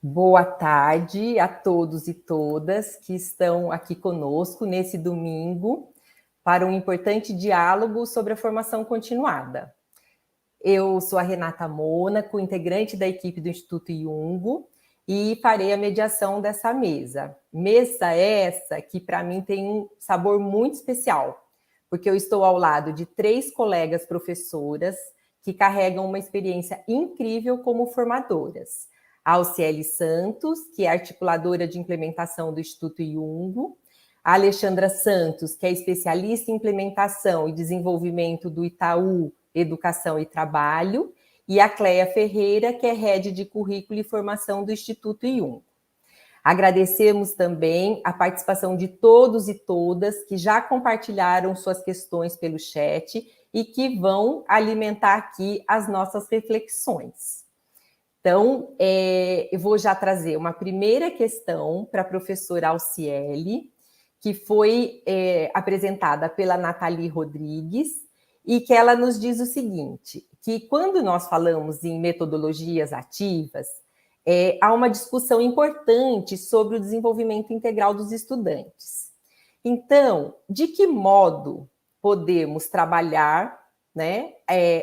Boa tarde a todos e todas que estão aqui conosco nesse domingo para um importante diálogo sobre a formação continuada. Eu sou a Renata Mônaco, integrante da equipe do Instituto Iungo, e farei a mediação dessa mesa. Mesa essa que para mim tem um sabor muito especial, porque eu estou ao lado de 3 colegas professoras que carregam uma experiência incrível como formadoras. A Alciele Santos, que é articuladora de implementação do Instituto Iungo, a Alexandra Santos, que é especialista em implementação e desenvolvimento do Itaú Educação e Trabalho, e a Cleia Ferreira, que é head de currículo e formação do Instituto Iungo. Agradecemos também a participação de todos e todas que já compartilharam suas questões pelo chat e que vão alimentar aqui as nossas reflexões. Então, eu vou já trazer uma primeira questão para a professora Alciele, que foi apresentada pela Nathalie Rodrigues, e que ela nos diz o seguinte, que quando nós falamos em metodologias ativas, há uma discussão importante sobre o desenvolvimento integral dos estudantes. Então, de que modo podemos trabalhar, né,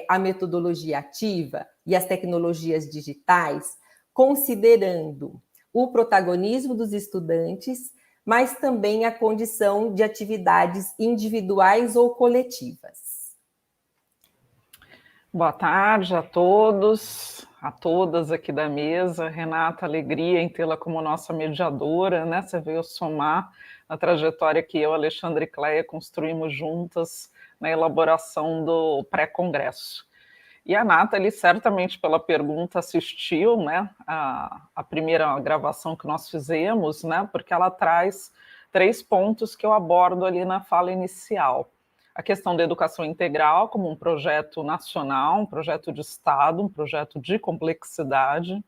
a metodologia ativa e as tecnologias digitais, considerando o protagonismo dos estudantes, mas também a condição de atividades individuais ou coletivas? Boa tarde a todos, a todas aqui da mesa. Renata, alegria em tê-la como nossa mediadora, né? Você veio somar a trajetória que eu, Alexandre e Cleia construímos juntas na elaboração do pré-congresso. E a Nathalie, certamente pela pergunta, assistiu, né, a primeira gravação que nós fizemos, né, porque ela traz 3 pontos que eu abordo ali na fala inicial. A questão da educação integral como um projeto nacional, um projeto de Estado, um projeto de complexidade,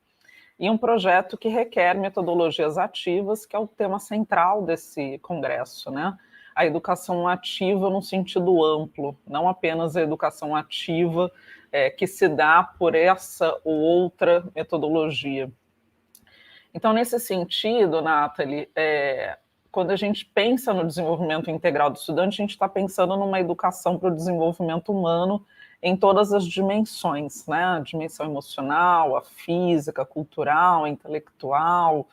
e um projeto que requer metodologias ativas, que é o tema central desse congresso, né? A educação ativa no sentido amplo, não apenas a educação ativa que se dá por essa ou outra metodologia. Então, nesse sentido, Nathalie, quando a gente pensa no desenvolvimento integral do estudante, a gente está pensando numa educação para o desenvolvimento humano em todas as dimensões, né? A dimensão emocional, a física, a cultural, a intelectual,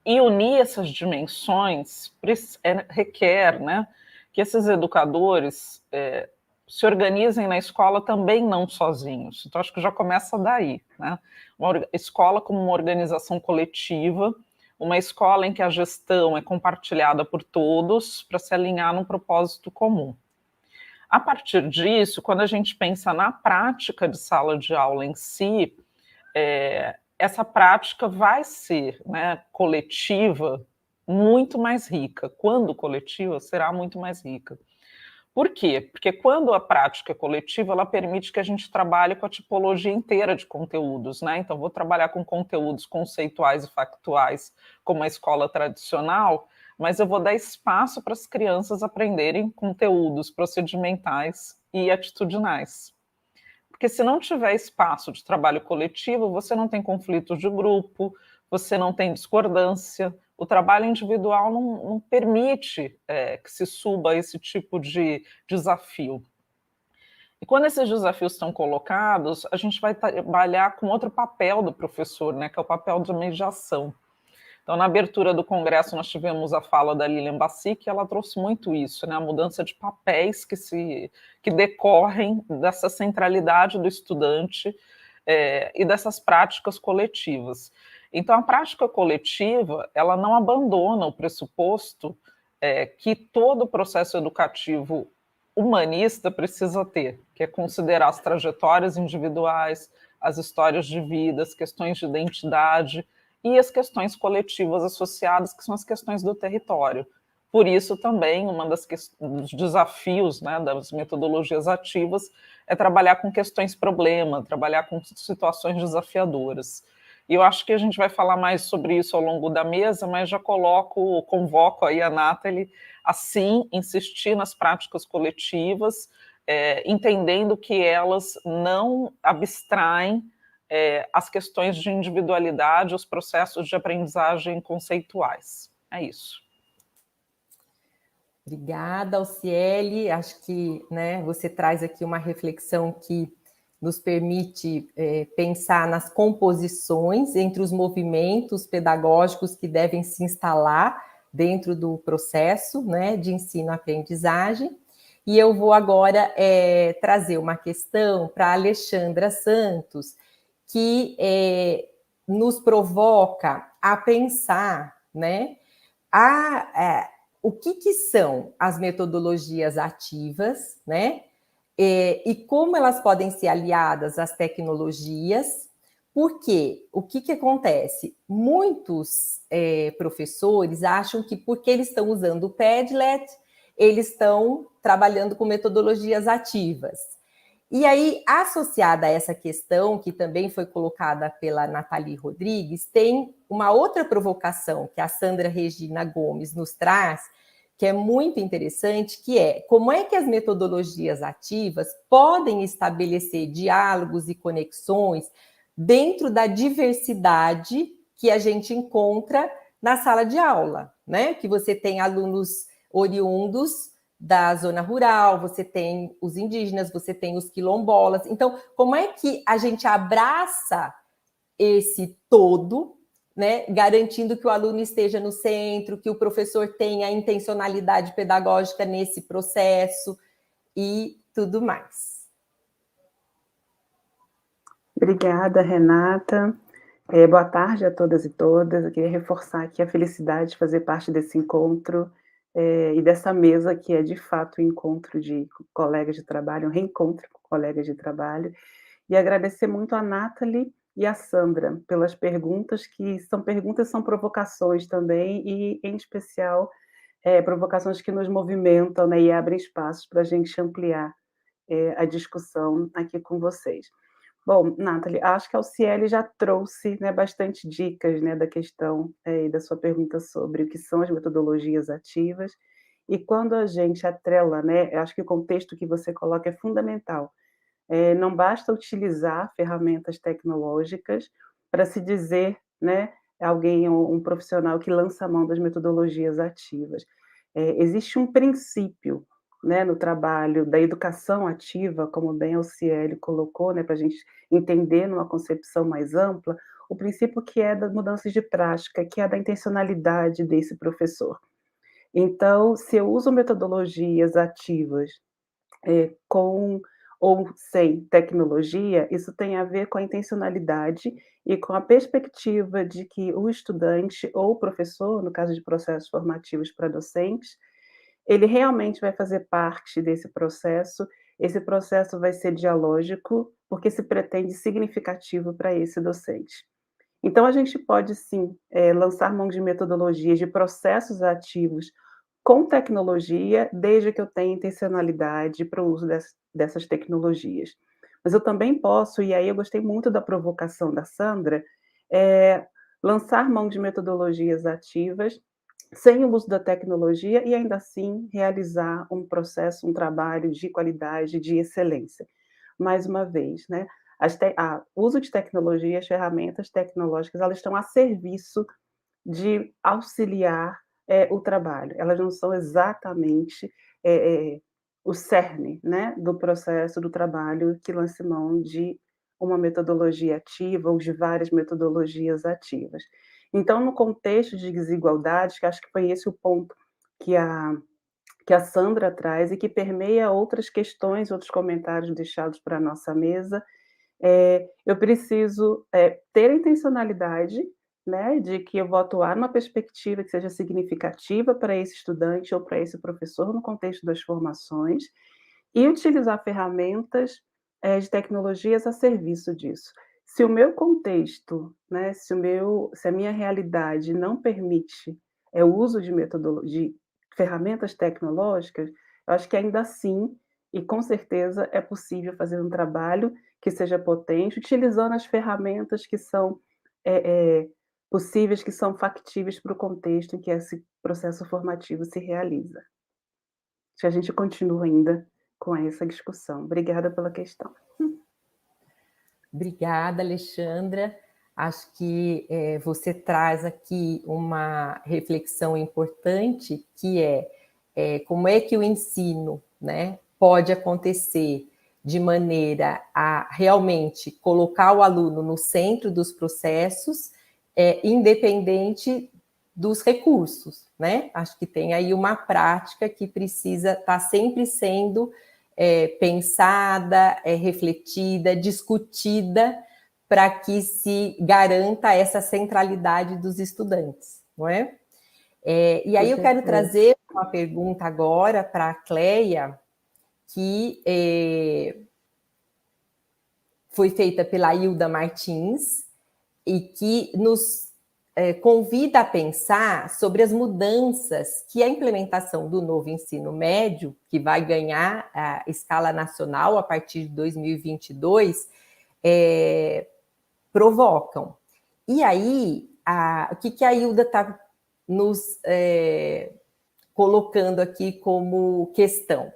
e unir essas dimensões requer, né, que esses educadores se organizem na escola também não sozinhos. Então, acho que já começa daí, né? Uma escola como uma organização coletiva, uma escola em que a gestão é compartilhada por todos para se alinhar num propósito comum. A partir disso, quando a gente pensa na prática de sala de aula em si, essa prática vai ser, né, coletiva, muito mais rica. Quando coletiva, será muito mais rica. Por quê? Porque quando a prática é coletiva, ela permite que a gente trabalhe com a tipologia inteira de conteúdos, né? Então, vou trabalhar com conteúdos conceituais e factuais, como a escola tradicional, mas eu vou dar espaço para as crianças aprenderem conteúdos procedimentais e atitudinais. Porque se não tiver espaço de trabalho coletivo, você não tem conflitos de grupo, você não tem discordância. O trabalho individual não permite que se suba esse tipo de desafio. E quando esses desafios estão colocados, a gente vai trabalhar com outro papel do professor, né, que é o papel de mediação. Então, na abertura do congresso, nós tivemos a fala da Lilian Bassic, que ela trouxe muito isso, né, a mudança de papéis que decorrem dessa centralidade do estudante e dessas práticas coletivas. Então, a prática coletiva, ela não abandona o pressuposto que todo o processo educativo humanista precisa ter, que é considerar as trajetórias individuais, as histórias de vida, as questões de identidade, e as questões coletivas associadas, que são as questões do território. Por isso, também, dos desafios, né, das metodologias ativas é trabalhar com questões problema, trabalhar com situações desafiadoras. E eu acho que a gente vai falar mais sobre isso ao longo da mesa, mas já convoco aí a Nathalie a, sim, insistir nas práticas coletivas, entendendo que elas não abstraem as questões de individualidade, os processos de aprendizagem conceituais. É isso. Obrigada, Alciele. Acho que, né, você traz aqui uma reflexão que nos permite pensar nas composições entre os movimentos pedagógicos que devem se instalar dentro do processo, né, de ensino-aprendizagem. E eu vou agora trazer uma questão para a Alexandra Santos, que nos provoca a pensar, né, o que são as metodologias ativas, né? E como elas podem ser aliadas às tecnologias, porque o que acontece? Muitos professores acham que porque eles estão usando o Padlet, eles estão trabalhando com metodologias ativas. E aí, associada a essa questão, que também foi colocada pela Nathalie Rodrigues, tem uma outra provocação que a Sandra Regina Gomes nos traz, que é muito interessante, que é como é que as metodologias ativas podem estabelecer diálogos e conexões dentro da diversidade que a gente encontra na sala de aula, né? Que você tem alunos oriundos da zona rural, você tem os indígenas, você tem os quilombolas. Então, como é que a gente abraça esse todo, né, garantindo que o aluno esteja no centro, que o professor tenha a intencionalidade pedagógica nesse processo e tudo mais. Obrigada, Renata. Boa tarde a todas e todas. Eu queria reforçar aqui a felicidade de fazer parte desse encontro e dessa mesa que é, de fato, um encontro de colegas de trabalho, um reencontro com colegas de trabalho. E agradecer muito a Nathalie e a Sandra pelas perguntas, que são provocações também, e, em especial, provocações que nos movimentam, né, e abrem espaços para a gente ampliar a discussão aqui com vocês. Bom, Nathalie, acho que a Alciele já trouxe, né, bastante dicas, né, da questão da sua pergunta sobre o que são as metodologias ativas, e quando a gente atrela, né, eu acho que o contexto que você coloca é fundamental. Não basta utilizar ferramentas tecnológicas para se dizer, né, alguém, um profissional que lança a mão das metodologias ativas. Existe um princípio, né, no trabalho da educação ativa, como bem a Alciele colocou, né, para a gente entender numa concepção mais ampla, o princípio que é das mudanças de prática, que é da intencionalidade desse professor. Então, se eu uso metodologias ativas com ou sem tecnologia, isso tem a ver com a intencionalidade e com a perspectiva de que o estudante ou o professor, no caso de processos formativos para docentes, ele realmente vai fazer parte desse processo. Esse processo vai ser dialógico, porque se pretende significativo para esse docente. Então, a gente pode sim lançar mão de metodologias, de processos ativos com tecnologia, desde que eu tenha intencionalidade para o uso dessas tecnologias. Mas eu também posso, e aí eu gostei muito da provocação da Sandra, lançar mão de metodologias ativas sem o uso da tecnologia e ainda assim realizar um processo, um trabalho de qualidade, de excelência. Mais uma vez, né, o uso de tecnologias, ferramentas tecnológicas, elas estão a serviço de auxiliar o trabalho. Elas não são exatamente o cerne, né, do processo do trabalho que lance mão de uma metodologia ativa ou de várias metodologias ativas. Então, no contexto de desigualdade, que acho que foi esse o ponto que a Sandra traz e que permeia outras questões, outros comentários deixados para a nossa mesa, eu preciso ter a intencionalidade, né, de que eu vou atuar numa perspectiva que seja significativa para esse estudante ou para esse professor no contexto das formações, e utilizar ferramentas de tecnologias a serviço disso. Se o meu contexto, né, se a minha realidade não permite o uso de ferramentas tecnológicas, eu acho que ainda assim, e com certeza, é possível fazer um trabalho que seja potente, utilizando as ferramentas que são possíveis, que são factíveis para o contexto em que esse processo formativo se realiza. Acho que a gente continua ainda com essa discussão. Obrigada pela questão. Obrigada, Alexandra. Acho que você traz aqui uma reflexão importante, que como é que o ensino, né, pode acontecer de maneira a realmente colocar o aluno no centro dos processos, independente dos recursos, né? Acho que tem aí uma prática que precisa estar sempre sendo pensada, refletida, discutida, para que se garanta essa centralidade dos estudantes, não é? E aí eu quero trazer uma pergunta agora para a Cleia, que foi feita pela Hilda Martins e que nos convida a pensar sobre as mudanças que a implementação do novo ensino médio, que vai ganhar a escala nacional a partir de 2022, provocam. E aí, o que a Hilda está nos colocando aqui como questão?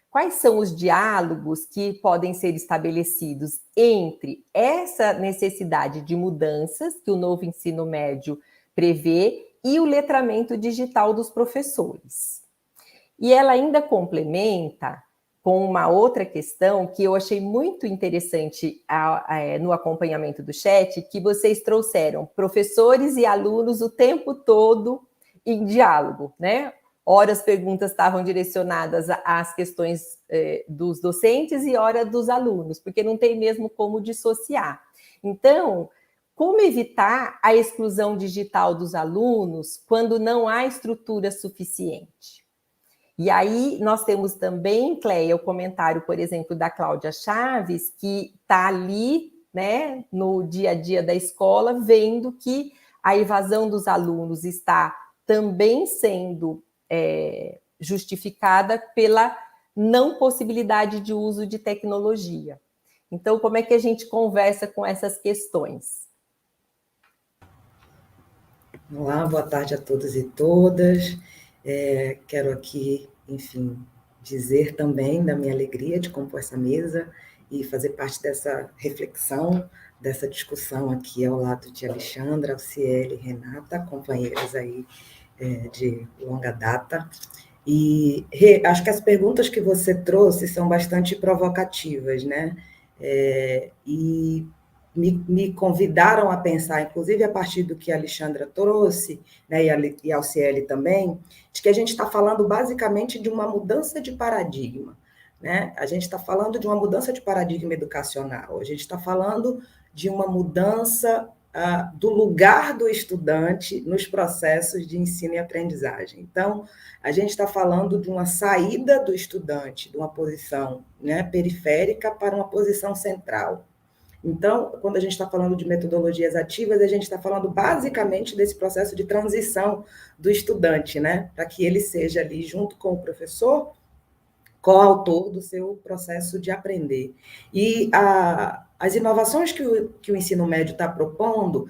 Quais são os diálogos que podem ser estabelecidos entre essa necessidade de mudanças que o novo ensino médio prevê e o letramento digital dos professores? E ela ainda complementa com uma outra questão que eu achei muito interessante no acompanhamento do chat, que vocês trouxeram professores e alunos o tempo todo em diálogo, né? Ora as perguntas estavam direcionadas às questões dos docentes e ora dos alunos, porque não tem mesmo como dissociar. Então, como evitar a exclusão digital dos alunos quando não há estrutura suficiente? E aí nós temos também, Cleia, o comentário, por exemplo, da Cláudia Chaves, que está ali, né, no dia a dia da escola, vendo que a evasão dos alunos está também sendo justificada pela não possibilidade de uso de tecnologia. Então, como é que a gente conversa com essas questões? Olá, boa tarde a todos e todas. Quero aqui, enfim, dizer também da minha alegria de compor essa mesa e fazer parte dessa reflexão, dessa discussão aqui ao lado de Alexandra, Alciele, Renata, companheiras aí de longa data. E acho que as perguntas que você trouxe são bastante provocativas, né? E me convidaram a pensar, inclusive a partir do que a Alexandra trouxe, né, e a Alciele também, de que a gente está falando basicamente de uma mudança de paradigma, né? A gente está falando de uma mudança de paradigma educacional, a gente está falando de uma mudança do lugar do estudante nos processos de ensino e aprendizagem. Então, a gente está falando de uma saída do estudante de uma posição, né, periférica para uma posição central. Então, quando a gente está falando de metodologias ativas, a gente está falando basicamente desse processo de transição do estudante, né, para que ele seja ali, junto com o professor, coautor do seu processo de aprender. E as inovações que o ensino médio está propondo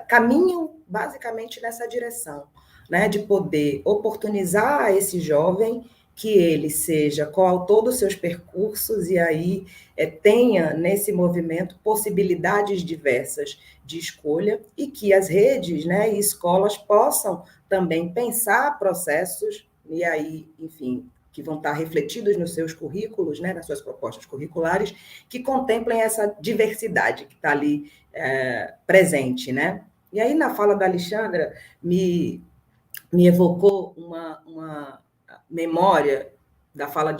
caminham basicamente nessa direção, né, de poder oportunizar a esse jovem que ele seja coautor dos seus percursos e aí tenha nesse movimento possibilidades diversas de escolha e que as redes, né, e escolas possam também pensar processos e aí, enfim, que vão estar refletidos nos seus currículos, né, nas suas propostas curriculares, que contemplem essa diversidade que está ali presente, né? E aí, na fala da Alexandra, me evocou uma memória da fala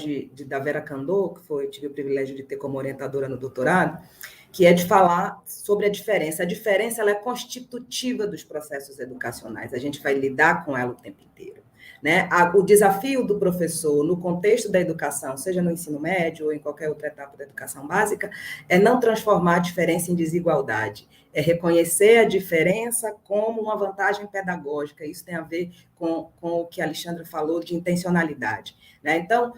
da Vera Candor, que tive o privilégio de ter como orientadora no doutorado, que é de falar sobre a diferença. A diferença ela é constitutiva dos processos educacionais, a gente vai lidar com ela o tempo inteiro. Né? O desafio do professor no contexto da educação, seja no ensino médio ou em qualquer outra etapa da educação básica, é não transformar a diferença em desigualdade, é reconhecer a diferença como uma vantagem pedagógica. Isso tem a ver com o que a Alexandra falou de intencionalidade. Né? Então,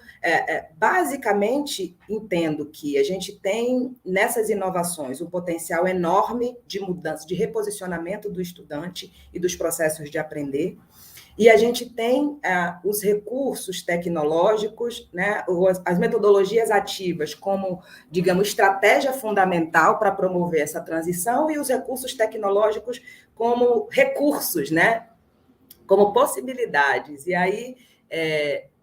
basicamente, entendo que a gente tem nessas inovações um potencial enorme de mudança, de reposicionamento do estudante e dos processos de aprender. E a gente tem os recursos tecnológicos, né, as metodologias ativas como, digamos, estratégia fundamental para promover essa transição, e os recursos tecnológicos como recursos, né, como possibilidades. E aí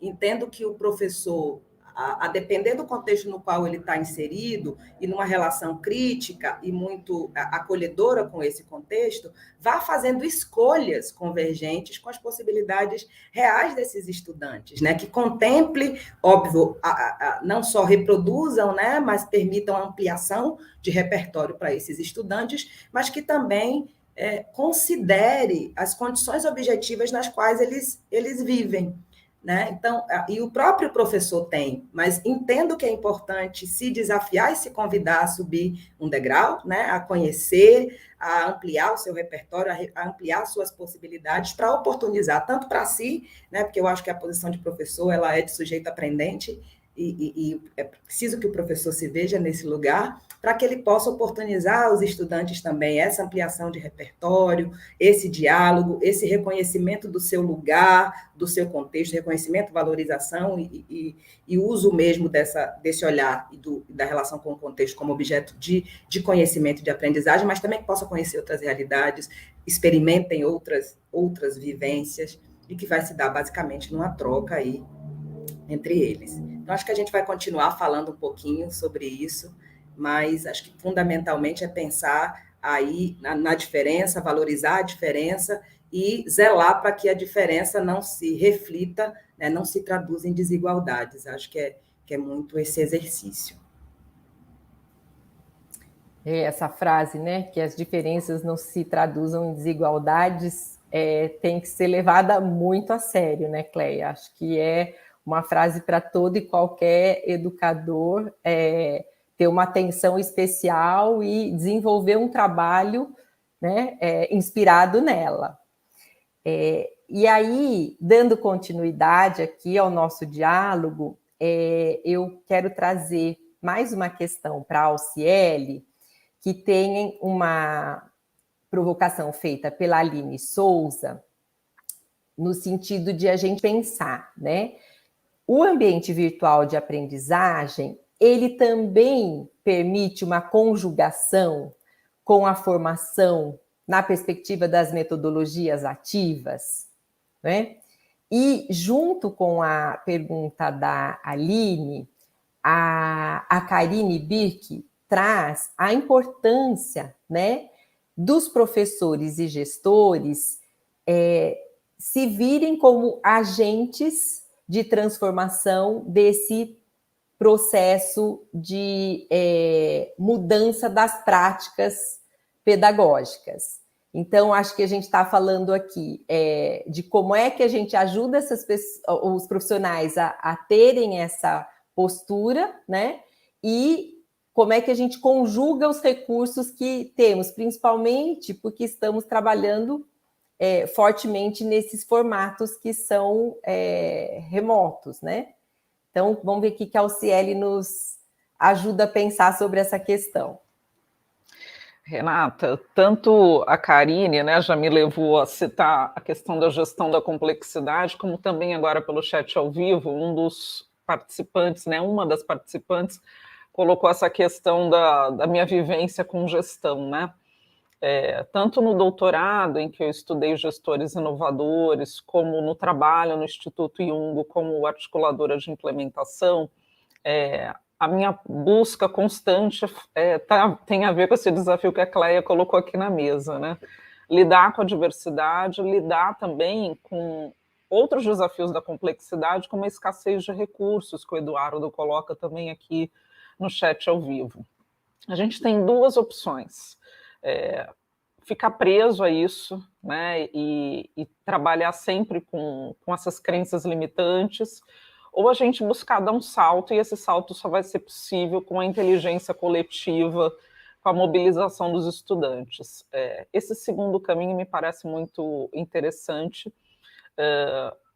entendo que o professor, a depender do contexto no qual ele está inserido, e numa relação crítica e muito acolhedora com esse contexto, vá fazendo escolhas convergentes com as possibilidades reais desses estudantes, né? Que contemple, óbvio, não só reproduzam, né? Mas permitam ampliação de repertório para esses estudantes, mas que também considere as condições objetivas nas quais eles vivem. Né? Então, e o próprio professor tem, mas entendo que é importante se desafiar e se convidar a subir um degrau, né? A conhecer, a ampliar o seu repertório, a ampliar suas possibilidades para oportunizar tanto para si, né? Porque eu acho que a posição de professor ela é de sujeito aprendente, e é preciso que o professor se veja nesse lugar para que ele possa oportunizar aos estudantes também essa ampliação de repertório, esse diálogo, esse reconhecimento do seu lugar, do seu contexto, reconhecimento, valorização e uso mesmo desse olhar e da relação com o contexto como objeto de conhecimento e de aprendizagem, mas também que possa conhecer outras realidades, experimentem outras vivências, e que vai se dar basicamente numa troca aí entre eles. Então, acho que a gente vai continuar falando um pouquinho sobre isso, mas acho que fundamentalmente é pensar aí na diferença, valorizar a diferença e zelar para que a diferença não se reflita, né, não se traduza em desigualdades. Acho que é muito esse exercício. Essa frase, né, que as diferenças não se traduzam em desigualdades, tem que ser levada muito a sério, né, Cleia? Acho que é uma frase para todo e qualquer educador ter uma atenção especial e desenvolver um trabalho, né, inspirado nela. E aí, dando continuidade aqui ao nosso diálogo, eu quero trazer mais uma questão para a Alciele, que tem uma provocação feita pela Aline Souza, no sentido de a gente pensar, né? O ambiente virtual de aprendizagem, ele também permite uma conjugação com a formação na perspectiva das metodologias ativas, né? E junto com a pergunta da Aline, a Karine Birk traz a importância, né, dos professores e gestores se virem como agentes de transformação desse processo de mudança das práticas pedagógicas. Então, acho que a gente está falando aqui de como é que a gente ajuda os profissionais a terem essa postura, né? E como é que a gente conjuga os recursos que temos, principalmente porque estamos trabalhando fortemente nesses formatos que são remotos, né? Então, vamos ver o que a Alciele nos ajuda a pensar sobre essa questão. Renata, tanto a Karine, né, já me levou a citar a questão da gestão da complexidade, como também agora pelo chat ao vivo, um dos participantes, né, uma das participantes, colocou essa questão da minha vivência com gestão, né? Tanto no doutorado, em que eu estudei gestores inovadores, como no trabalho no Instituto Jung, como articuladora de implementação, a minha busca constante tem a ver com esse desafio que a Cleia colocou aqui na mesa, né? Lidar com a diversidade, lidar também com outros desafios da complexidade, como a escassez de recursos, que o Eduardo coloca também aqui no chat ao vivo. A gente tem duas opções. Ficar preso a isso, né, e trabalhar sempre com essas crenças limitantes, ou a gente buscar dar um salto, e esse salto só vai ser possível com a inteligência coletiva, com a mobilização dos estudantes. Esse segundo caminho me parece muito interessante.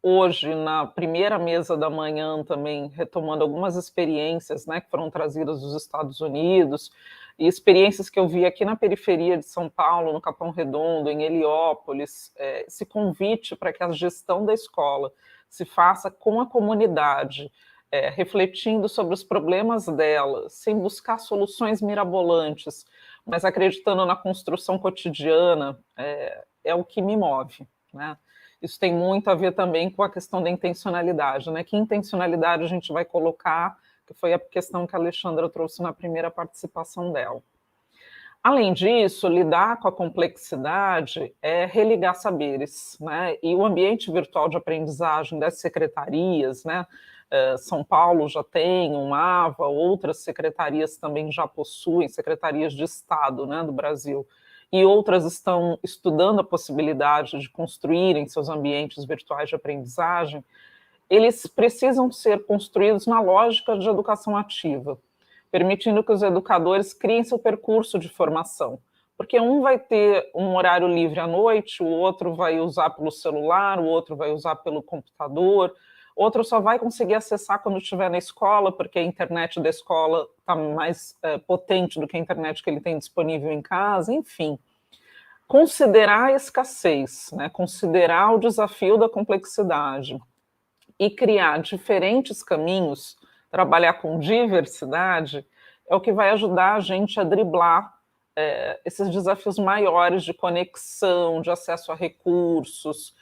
Hoje, na primeira mesa da manhã, também retomando algumas experiências, né, que foram trazidas dos Estados Unidos, e experiências que eu vi aqui na periferia de São Paulo, no Capão Redondo, em Heliópolis, esse convite para que a gestão da escola se faça com a comunidade, refletindo sobre os problemas dela, sem buscar soluções mirabolantes, mas acreditando na construção cotidiana, é o que me move, né? Isso tem muito a ver também com a questão da intencionalidade, né? Que intencionalidade a gente vai colocar, que foi a questão que a Alexandra trouxe na primeira participação dela. Além disso, lidar com a complexidade é religar saberes, né? E o ambiente virtual de aprendizagem das secretarias, né? São Paulo já tem um AVA, outras secretarias também já possuem, secretarias de Estado, né, do Brasil, e outras estão estudando a possibilidade de construírem seus ambientes virtuais de aprendizagem. Eles precisam ser construídos na lógica de educação ativa, permitindo que os educadores criem seu percurso de formação, porque um vai ter um horário livre à noite, o outro vai usar pelo celular, o outro vai usar pelo computador, outro só vai conseguir acessar quando estiver na escola, porque a internet da escola está mais potente do que a internet que ele tem disponível em casa, enfim. Considerar a escassez, né? Considerar o desafio da complexidade e criar diferentes caminhos, trabalhar com diversidade, é o que vai ajudar a gente a driblar esses desafios maiores de conexão, de acesso a recursos,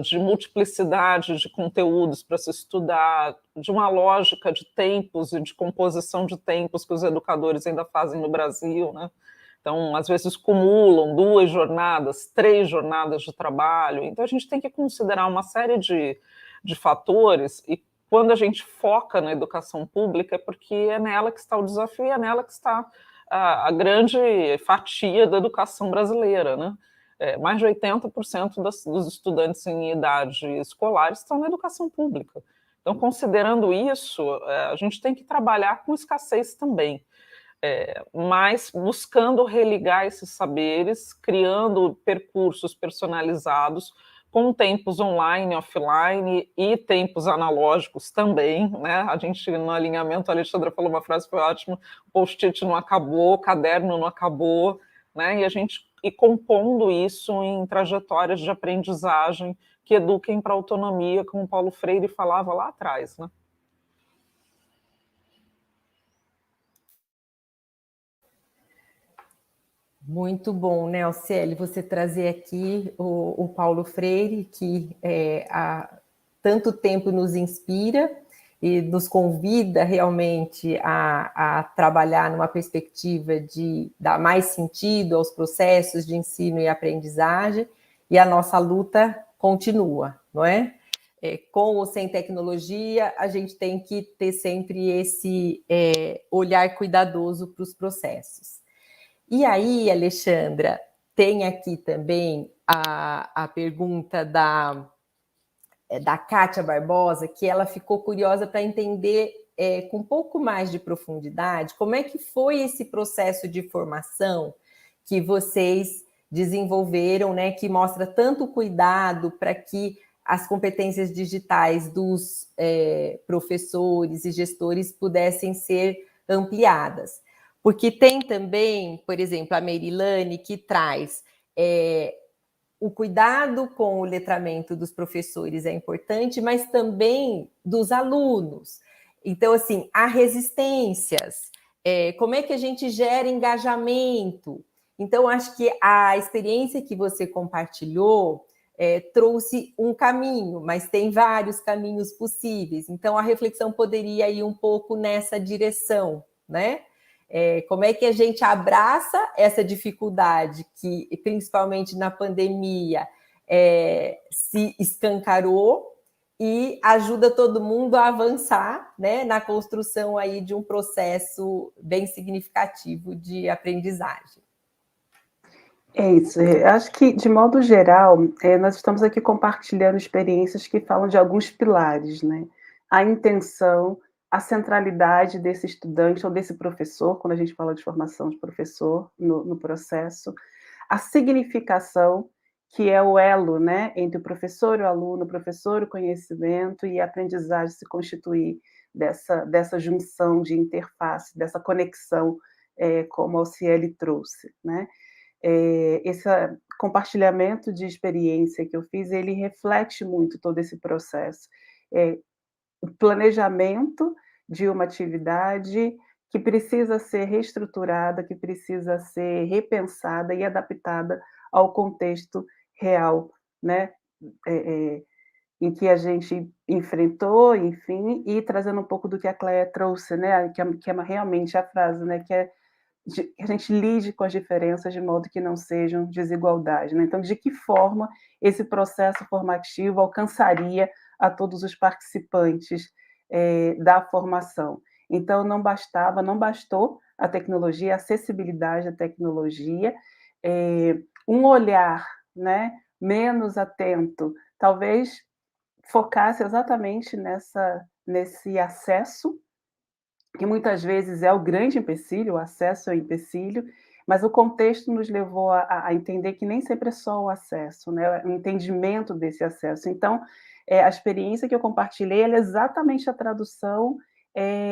de multiplicidade de conteúdos para se estudar, de uma lógica de tempos e de composição de tempos que os educadores ainda fazem no Brasil, né? Então, às vezes, cumulam 2 jornadas, 3 jornadas de trabalho. Então, a gente tem que considerar uma série de fatores, e quando a gente foca na educação pública é porque é nela que está o desafio e é nela que está a grande fatia da educação brasileira, né? Mais de 80% dos estudantes em idade escolar estão na educação pública. Então, considerando isso, a gente tem que trabalhar com escassez também, mas buscando religar esses saberes, criando percursos personalizados, com tempos online, offline e tempos analógicos também, né? A gente, no alinhamento, a Alexandra falou uma frase que foi ótima: o post-it não acabou, o caderno não acabou, né? E a gente ir compondo isso em trajetórias de aprendizagem que eduquem para a autonomia, como Paulo Freire falava lá atrás, né? Muito bom, né, Alciele, você trazer aqui o Paulo Freire, que há tanto tempo nos inspira e nos convida realmente a trabalhar numa perspectiva de dar mais sentido aos processos de ensino e aprendizagem, e a nossa luta continua, não é? Com ou sem tecnologia, a gente tem que ter sempre esse olhar cuidadoso para os processos. E aí, Alexandra, tem aqui também a pergunta da Kátia Barbosa, que ela ficou curiosa para entender com um pouco mais de profundidade como é que foi esse processo de formação que vocês desenvolveram, né, que mostra tanto cuidado para que as competências digitais dos professores e gestores pudessem ser ampliadas. Porque tem também, por exemplo, a Merilane, que traz o cuidado com o letramento dos professores é importante, mas também dos alunos. Então, assim, há resistências. Como é que a gente gera engajamento? Então, acho que a experiência que você compartilhou trouxe um caminho, mas tem vários caminhos possíveis. Então, a reflexão poderia ir um pouco nessa direção, né? Como é que a gente abraça essa dificuldade que, principalmente na pandemia, se escancarou e ajuda todo mundo a avançar, né, na construção aí de um processo bem significativo de aprendizagem. É isso, acho que, de modo geral, nós estamos aqui compartilhando experiências que falam de alguns pilares, né? A intenção, a centralidade desse estudante ou desse professor, quando a gente fala de formação de professor no processo, a significação, que é o elo, né, entre o professor e o aluno, o professor e o conhecimento, e a aprendizagem se constituir dessa junção de interface, dessa conexão como a Alciele trouxe, né? Esse compartilhamento de experiência que eu fiz, ele reflete muito todo esse processo. O planejamento de uma atividade que precisa ser reestruturada, que precisa ser repensada e adaptada ao contexto real, né? Em que a gente enfrentou, enfim, e trazendo um pouco do que a Cléia trouxe, né? Que é realmente a frase, né? Que a gente lide com as diferenças de modo que não sejam desigualdade, né? Então, de que forma esse processo formativo alcançaria a todos os participantes da formação? Então, não bastou a tecnologia, a acessibilidade à tecnologia, um olhar, né, menos atento, talvez focasse exatamente nesse acesso, que muitas vezes é o grande empecilho, o acesso é o empecilho, mas o contexto nos levou a entender que nem sempre é só o acesso, né? O entendimento desse acesso. Então, a experiência que eu compartilhei é exatamente a tradução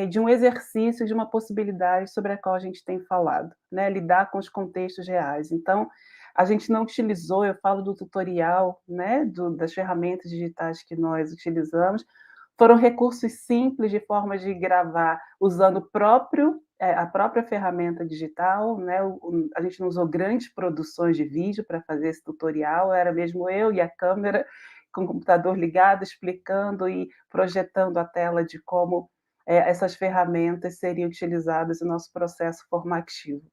de um exercício, de uma possibilidade sobre a qual a gente tem falado, né? Lidar com os contextos reais. Então, a gente não utilizou, eu falo do tutorial, né? Das ferramentas digitais que nós utilizamos, foram recursos simples de forma de gravar usando a própria ferramenta digital, né? A gente não usou grandes produções de vídeo para fazer esse tutorial, era mesmo eu e a câmera com o computador ligado, explicando e projetando a tela de como essas ferramentas seriam utilizadas no nosso processo formativo.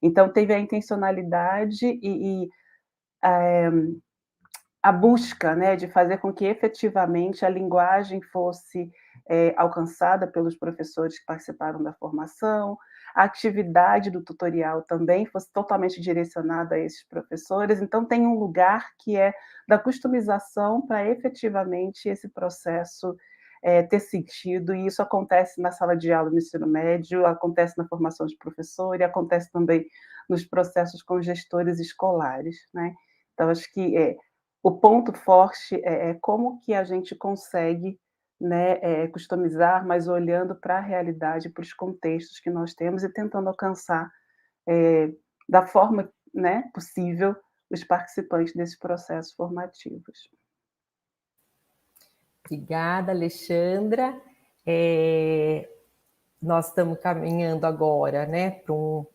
Então, teve a intencionalidade e a busca, né, de fazer com que efetivamente a linguagem fosse alcançada pelos professores que participaram da formação, a atividade do tutorial também fosse totalmente direcionada a esses professores. Então, tem um lugar que é da customização para efetivamente esse processo ter sentido, e isso acontece na sala de aula no ensino médio, acontece na formação de professor e acontece também nos processos com gestores escolares, né? Então, acho que o ponto forte é como que a gente consegue, né, customizar, mas olhando para a realidade, para os contextos que nós temos e tentando alcançar da forma, né, possível os participantes desses processos formativos. Obrigada, Alexandra. Nós estamos caminhando agora, né, para um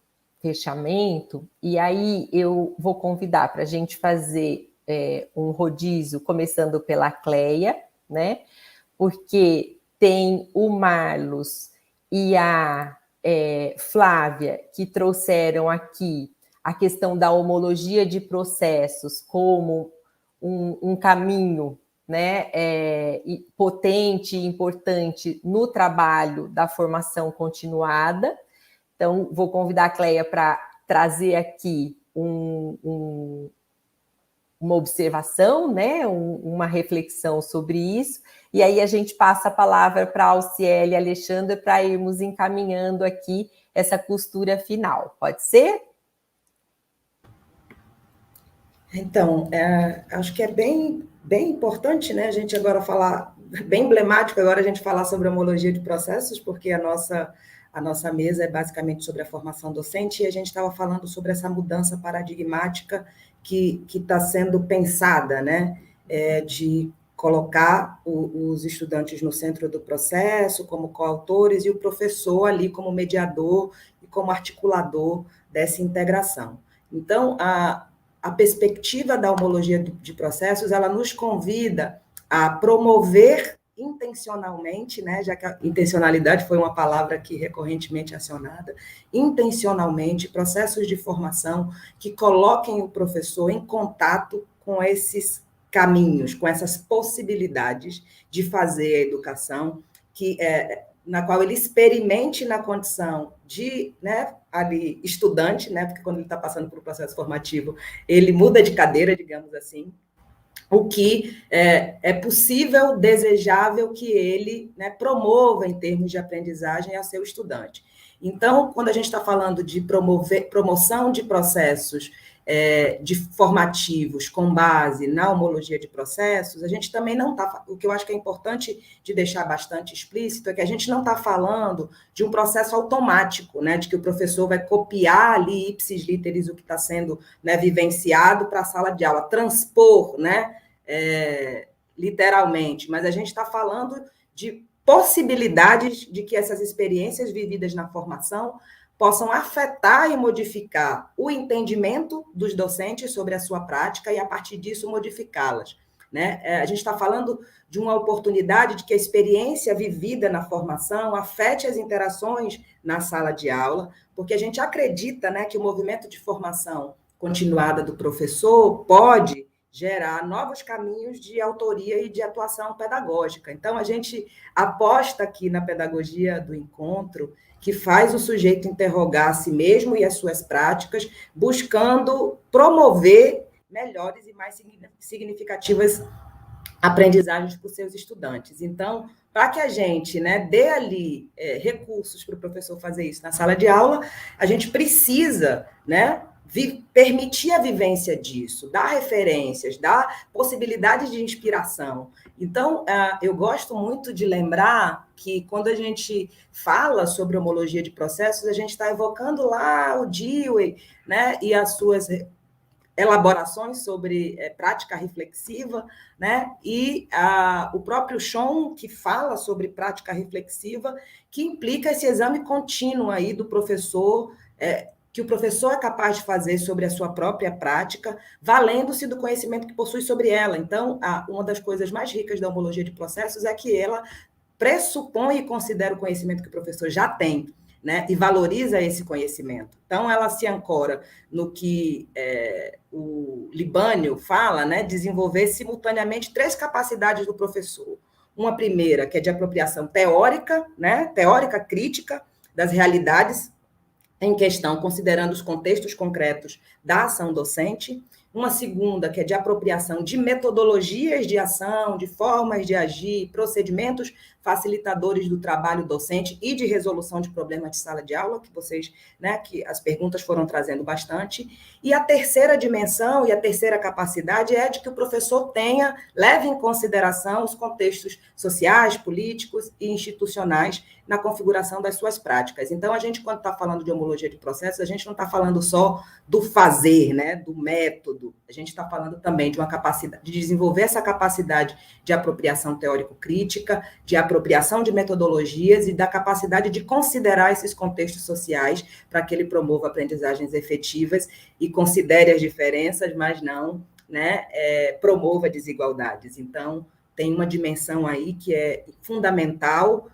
fechamento, e aí eu vou convidar para a gente fazer um rodízio, começando pela Cléia, né, porque tem o Marlos e a Flávia que trouxeram aqui a questão da homologia de processos como um caminho, né, potente e importante no trabalho da formação continuada. Então, vou convidar a Cléia para trazer aqui uma observação, né, uma reflexão sobre isso, e aí a gente passa a palavra para a Alciele e a Alexandra para irmos encaminhando aqui essa costura final. Pode ser? Então, acho que é bem importante, né, a gente agora falar, bem emblemático agora a gente falar sobre a homologia de processos, porque a nossa mesa é basicamente sobre a formação docente, e a gente estava falando sobre essa mudança paradigmática que está sendo pensada, né, de colocar os estudantes no centro do processo, como coautores, e o professor ali como mediador e como articulador dessa integração. Então, a perspectiva da homologia de processos, ela nos convida a promover intencionalmente, né, já que a intencionalidade foi uma palavra aqui recorrentemente acionada, intencionalmente, processos de formação que coloquem o professor em contato com esses caminhos, com essas possibilidades de fazer a educação, na qual ele experimente na condição de, né, ali, estudante, né, porque quando ele está passando por um processo formativo, ele muda de cadeira, digamos assim, o que é possível, desejável que ele, né, promova em termos de aprendizagem ao seu estudante. Então, quando a gente está falando de promoção de processos de formativos com base na homologia de processos, a gente também não está... O que eu acho que é importante de deixar bastante explícito é que a gente não está falando de um processo automático, né, de que o professor vai copiar ali, ipsis literis, o que está sendo, né, vivenciado para a sala de aula, transpor, né, literalmente, mas a gente está falando de possibilidades de que essas experiências vividas na formação possam afetar e modificar o entendimento dos docentes sobre a sua prática e, a partir disso, modificá-las, né? A gente está falando de uma oportunidade de que a experiência vivida na formação afete as interações na sala de aula, porque a gente acredita, né, que o movimento de formação continuada do professor pode gerar novos caminhos de autoria e de atuação pedagógica. Então, a gente aposta aqui na pedagogia do encontro, que faz o sujeito interrogar a si mesmo e as suas práticas, buscando promover melhores e mais significativas aprendizagens para os seus estudantes. Então, para que a gente, né, dê ali recursos para o professor fazer isso na sala de aula, a gente precisa, né, permitir a vivência disso, dar referências, dar possibilidades de inspiração. Então, eu gosto muito de lembrar que, quando a gente fala sobre homologia de processos, a gente está evocando lá o Dewey, né, e as suas elaborações sobre prática reflexiva, né, e o próprio Schoen, que fala sobre prática reflexiva, que implica esse exame contínuo aí do professor, que o professor é capaz de fazer sobre a sua própria prática, valendo-se do conhecimento que possui sobre ela. Então, uma das coisas mais ricas da homologia de processos é que ela pressupõe e considera o conhecimento que o professor já tem, né, e valoriza esse conhecimento. Então, ela se ancora no que o Libânio fala, né, desenvolver simultaneamente 3 capacidades do professor. Uma primeira, que é de apropriação teórica, né, teórica crítica das realidades em questão, considerando os contextos concretos da ação docente. Uma segunda, que é de apropriação de metodologias de ação, de formas de agir, procedimentos facilitadores do trabalho docente e de resolução de problemas de sala de aula, que vocês, né, que as perguntas foram trazendo bastante. E a terceira dimensão e a terceira capacidade é de que o professor leve em consideração os contextos sociais, políticos e institucionais na configuração das suas práticas. Então, a gente, quando está falando de homologia de processos, a gente não está falando só do fazer, né, do método, a gente está falando também de uma capacidade, de desenvolver essa capacidade de apropriação teórico-crítica, de apropriação de metodologias e da capacidade de considerar esses contextos sociais para que ele promova aprendizagens efetivas e considere as diferenças, mas não, né, promova desigualdades. Então, tem uma dimensão aí que é fundamental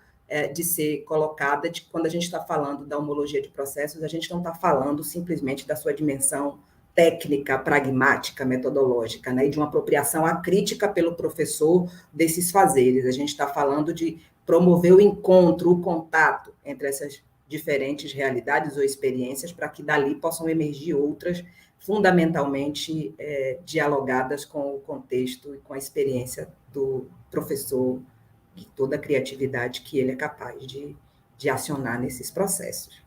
de ser colocada, quando a gente está falando da homologia de processos, a gente não está falando simplesmente da sua dimensão técnica, pragmática, metodológica, né, e de uma apropriação acrítica pelo professor desses fazeres. A gente está falando de promover o encontro, o contato entre essas diferentes realidades ou experiências, para que dali possam emergir outras, fundamentalmente dialogadas com o contexto e com a experiência do professor e toda a criatividade que ele é capaz de acionar nesses processos.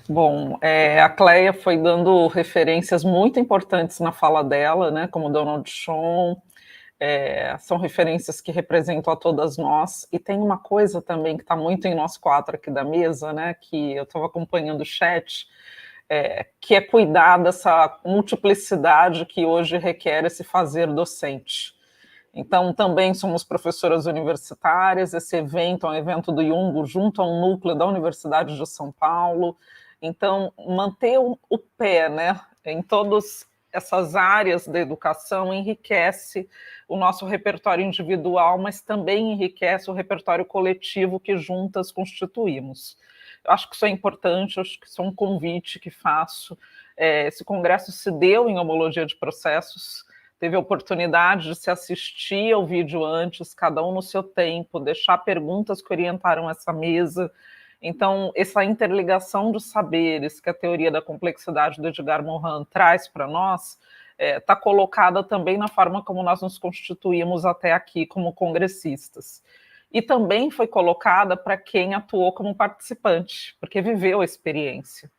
Bom, a Cleia foi dando referências muito importantes na fala dela, né, como Donald Schoen, são referências que representam a todas nós, e tem uma coisa também que está muito em nós 4 aqui da mesa, né, que eu estava acompanhando o chat, que é cuidar dessa multiplicidade que hoje requer esse fazer docente. Então, também somos professoras universitárias, esse evento é um evento do IUNGO, junto ao núcleo da Universidade de São Paulo. Então, manter o pé, né, em todas essas áreas da educação enriquece o nosso repertório individual, mas também enriquece o repertório coletivo que juntas constituímos. Eu acho que isso é importante, acho que isso é um convite que faço. Esse congresso se deu em homologia de processos, teve a oportunidade de se assistir ao vídeo antes, cada um no seu tempo, deixar perguntas que orientaram essa mesa. Então, essa interligação dos saberes que a teoria da complexidade do Edgar Morin traz para nós, está colocada também na forma como nós nos constituímos até aqui como congressistas. E também foi colocada para quem atuou como participante, porque viveu a experiência.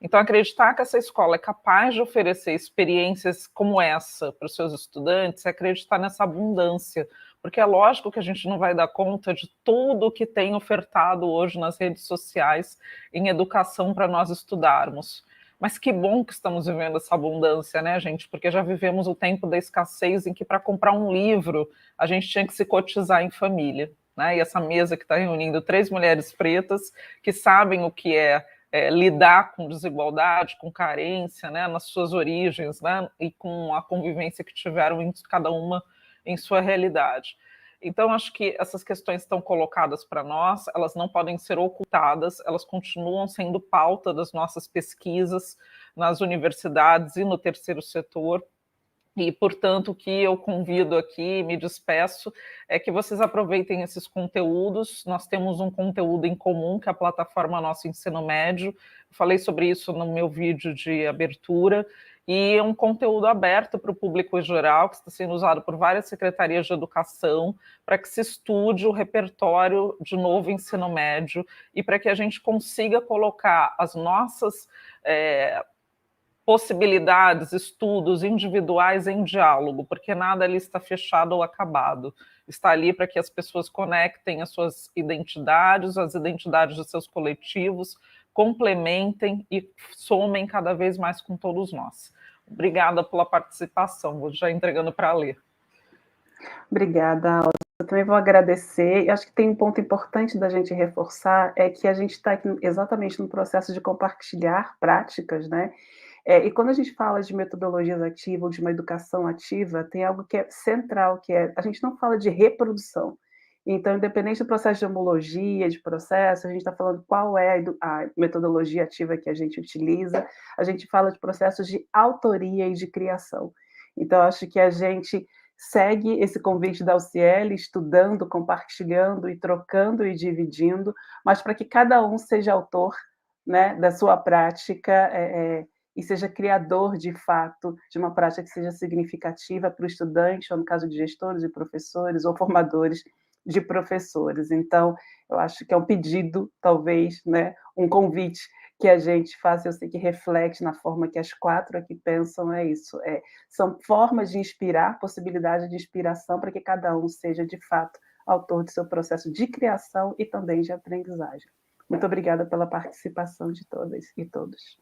Então, acreditar que essa escola é capaz de oferecer experiências como essa para os seus estudantes é acreditar nessa abundância, porque é lógico que a gente não vai dar conta de tudo que tem ofertado hoje nas redes sociais em educação para nós estudarmos. Mas que bom que estamos vivendo essa abundância, né, gente? Porque já vivemos o tempo da escassez em que para comprar um livro a gente tinha que se cotizar em família, né? E essa mesa que está reunindo 3 mulheres pretas que sabem o que é lidar com desigualdade, com carência, né, nas suas origens, né, e com a convivência que tiveram cada uma em sua realidade. Então, acho que essas questões estão colocadas para nós, elas não podem ser ocultadas, elas continuam sendo pauta das nossas pesquisas nas universidades e no terceiro setor. E, portanto, o que eu convido aqui, me despeço, é que vocês aproveitem esses conteúdos. Nós temos um conteúdo em comum, que é a plataforma Nosso Ensino Médio. Eu falei sobre isso no meu vídeo de abertura. E é um conteúdo aberto para o público em geral, que está sendo usado por várias secretarias de educação, para que se estude o repertório de novo ensino médio e para que a gente consiga colocar as nossas possibilidades, estudos individuais em diálogo, porque nada ali está fechado ou acabado. Está ali para que as pessoas conectem as suas identidades, as identidades dos seus coletivos, complementem e somem cada vez mais com todos nós. Obrigada pela participação, vou já entregando para a Lê. Obrigada, Alda. Eu também vou agradecer. Eu acho que tem um ponto importante da gente reforçar, é que a gente está exatamente no processo de compartilhar práticas, né? E quando a gente fala de metodologias ativas ou de uma educação ativa, tem algo que é central, que é, a gente não fala de reprodução. Então, independente do processo de homologia, de processo, a gente está falando qual é a metodologia ativa que a gente utiliza, a gente fala de processos de autoria e de criação. Então, acho que a gente segue esse convite da UCL, estudando, compartilhando e trocando e dividindo, mas para que cada um seja autor, né, da sua prática, e seja criador, de fato, de uma prática que seja significativa para o estudante, ou no caso de gestores e professores, ou formadores de professores. Então, eu acho que é um pedido, talvez, né, um convite que a gente faça, eu sei que reflete na forma que as 4 aqui pensam, é isso, são formas de inspirar, possibilidade de inspiração para que cada um seja, de fato, autor do seu processo de criação e também de aprendizagem. Muito obrigada pela participação de todas e todos.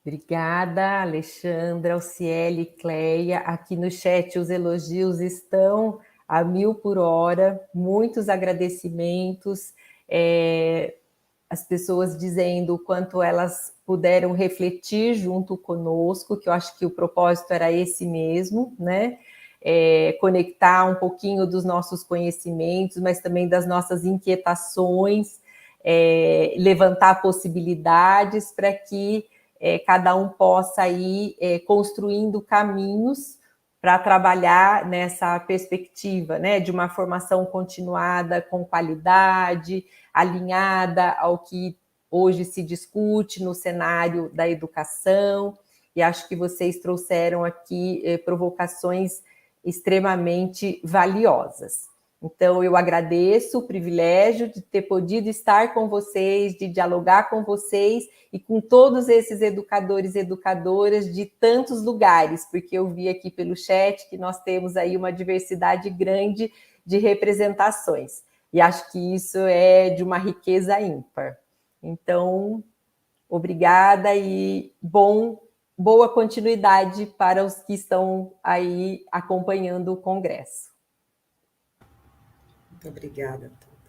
Obrigada, Alexandra, Alciele, Cleia. Aqui no chat os elogios estão a 1000 por hora, muitos agradecimentos, as pessoas dizendo o quanto elas puderam refletir junto conosco, que eu acho que o propósito era esse mesmo, né? Conectar um pouquinho dos nossos conhecimentos, mas também das nossas inquietações, levantar possibilidades para que cada um possa ir construindo caminhos para trabalhar nessa perspectiva, né, de uma formação continuada com qualidade, alinhada ao que hoje se discute no cenário da educação, e acho que vocês trouxeram aqui provocações extremamente valiosas. Então, eu agradeço o privilégio de ter podido estar com vocês, de dialogar com vocês e com todos esses educadores e educadoras de tantos lugares, porque eu vi aqui pelo chat que nós temos aí uma diversidade grande de representações. E acho que isso é de uma riqueza ímpar. Então, obrigada e boa continuidade para os que estão aí acompanhando o Congresso. Muito obrigada a todos.